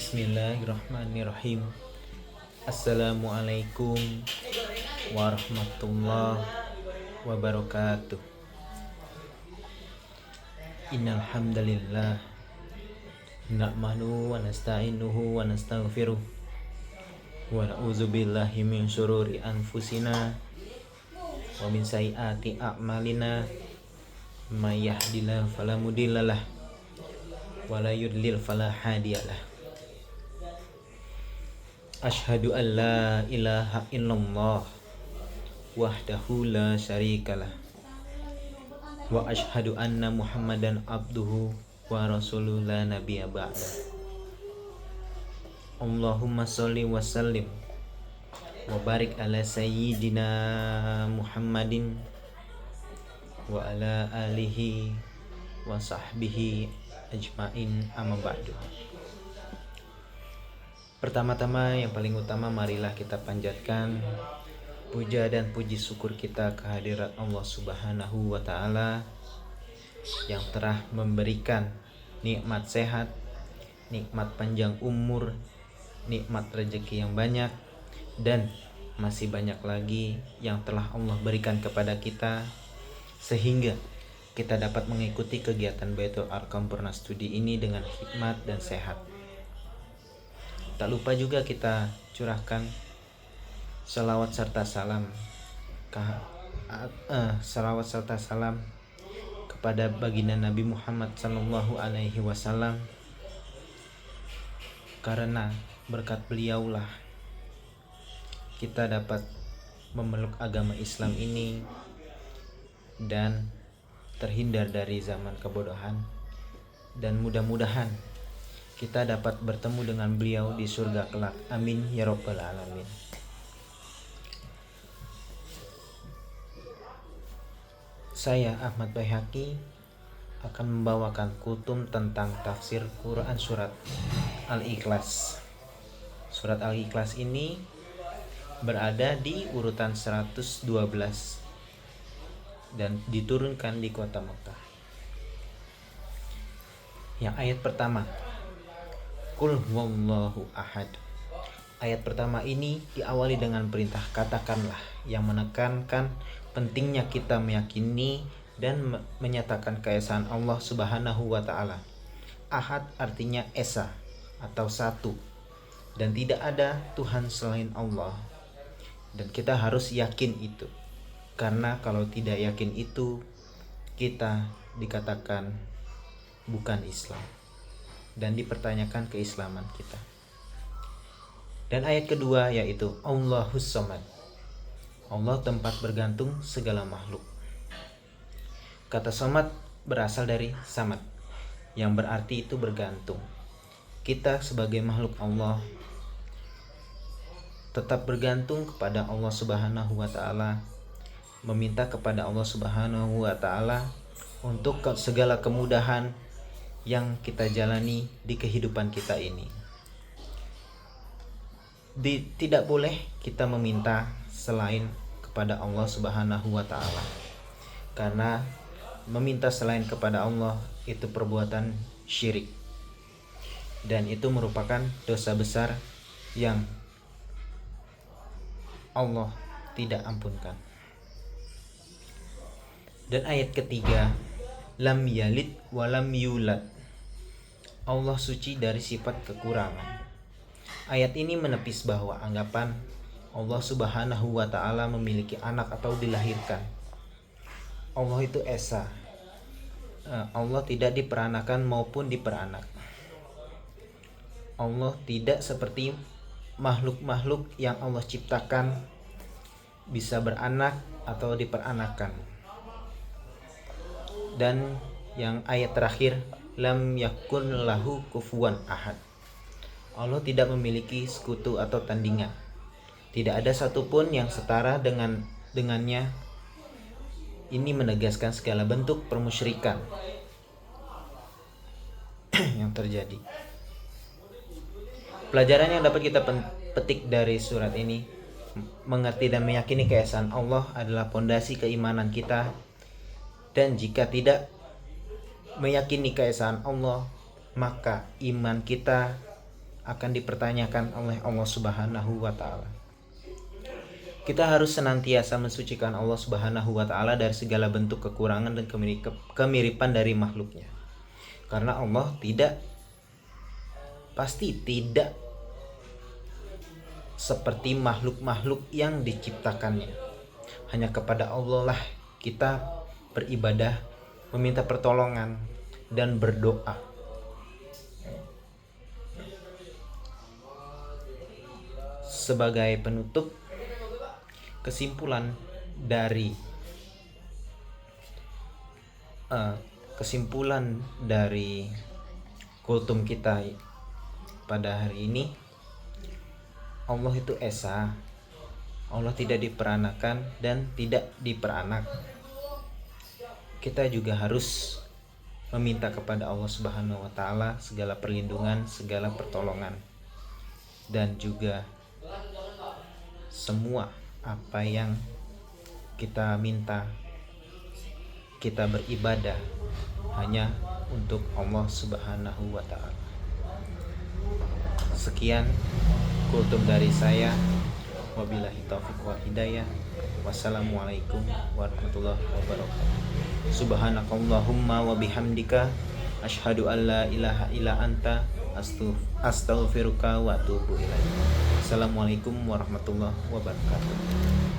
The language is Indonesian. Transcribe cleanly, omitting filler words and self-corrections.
Bismillahirrahmanirrahim. Assalamualaikum warahmatullahi wabarakatuh. Innal hamdalillah nahmaduhu wa nasta'inuhu wa nastaghfiruh wa na'udzu billahi min syururi anfusina wa min sayyiati a'malina may yahdihillahu fala mudhillalah wa la yudlil fala hadiyalah. Asyhadu an la ilaha illallah wahdahu la syarikalah wa asyhadu anna Muhammadan abduhu wa rasuluhu la nabiyya ba'da. Allahumma sholli wa sallim wa barik ala sayyidina Muhammadin wa ala alihi wa sahbihi ajmain, amma ba'du. Pertama-tama yang paling utama, marilah kita panjatkan puja dan puji syukur kita kehadirat Allah Subhanahu wa Ta'ala yang telah memberikan nikmat sehat, nikmat panjang umur, nikmat rezeki yang banyak, dan masih banyak lagi yang telah Allah berikan kepada kita sehingga kita dapat mengikuti kegiatan Baitul Arqam Purna Studi ini dengan hikmat dan sehat. Tak lupa juga kita curahkan salawat serta salam kepada baginda Nabi Muhammad sallallahu alaihi wasallam, karena berkat beliaulah kita dapat memeluk agama Islam ini dan terhindar dari zaman kebodohan, dan mudah-mudahan kita dapat bertemu dengan beliau di surga kelak. Amin ya rabbal alamin. Saya Ahmad Baihaqi akan membawakan kutum tentang tafsir Quran surat Al-Ikhlas. Surat Al-Ikhlas ini berada di urutan 112 dan diturunkan di kota Mekah. Yang ayat pertama, Qul huwallahu ahad. Ayat pertama ini diawali dengan perintah katakanlah, yang menekankan pentingnya kita meyakini dan menyatakan keesaan Allah Subhanahu wa Ta'ala. Ahad artinya esa atau satu, dan tidak ada Tuhan selain Allah. Dan kita harus yakin itu, karena kalau tidak yakin itu, kita dikatakan bukan Islam dan dipertanyakan keislaman kita. Dan ayat kedua yaitu Allahus Samad. Allah tempat bergantung segala makhluk. Kata samad berasal dari samad, yang berarti itu bergantung. Kita sebagai makhluk Allah tetap bergantung kepada Allah Subhanahu wa Ta'ala, meminta kepada Allah Subhanahu wa Ta'ala untuk segala kemudahan yang kita jalani di kehidupan kita ini. Tidak boleh kita meminta selain kepada Allah Subhanahu wa Ta'ala, karena meminta selain kepada Allah itu perbuatan syirik, dan itu merupakan dosa besar yang Allah tidak ampunkan. Dan ayat ketiga, lam yalid walam yulad. Allah suci dari sifat kekurangan. Ayat ini menepis bahwa anggapan Allah Subhanahu wa Ta'ala memiliki anak atau dilahirkan. Allah itu esa. Allah tidak diperanakan maupun diperanak. Allah tidak seperti makhluk-makhluk yang Allah ciptakan bisa beranak atau diperanakan. Dan yang ayat terakhir, lam yakun lahu kufuwan ahad. Allah tidak memiliki sekutu atau tandingan. Tidak ada satupun yang setara dengannya. Ini menegaskan segala bentuk permusyrikan yang terjadi. Pelajaran yang dapat kita petik dari surat ini, mengerti dan meyakini keesaan Allah adalah pondasi keimanan kita. Dan jika tidak meyakini keesaan Allah, maka iman kita akan dipertanyakan oleh Allah Subhanahu wa taala. Kita harus senantiasa mensucikan Allah Subhanahu wa taala dari segala bentuk kekurangan dan kemiripan dari makhluknya. Karena Allah pasti tidak seperti makhluk-makhluk yang diciptakannya. Hanya kepada Allah lah kita beribadah, meminta pertolongan, dan berdoa. Sebagai penutup, kesimpulan dari kultum kita pada hari ini, Allah itu esa. Allah tidak diperanakan dan tidak diperanak. Kita juga harus meminta kepada Allah Subhanahu wa taala segala perlindungan, segala pertolongan, dan juga semua apa yang kita minta, kita beribadah hanya untuk Allah Subhanahu wa taala. Sekian kultum dari saya. Wabillahi taufiq wal hidayah. Wassalamualaikum warahmatullahi wabarakatuh. Subhanakallahumma wa bihamdika asyhadu an la ilaha illa anta astaghfiruka wa atubu ilaik. Assalamualaikum warahmatullahi wabarakatuh.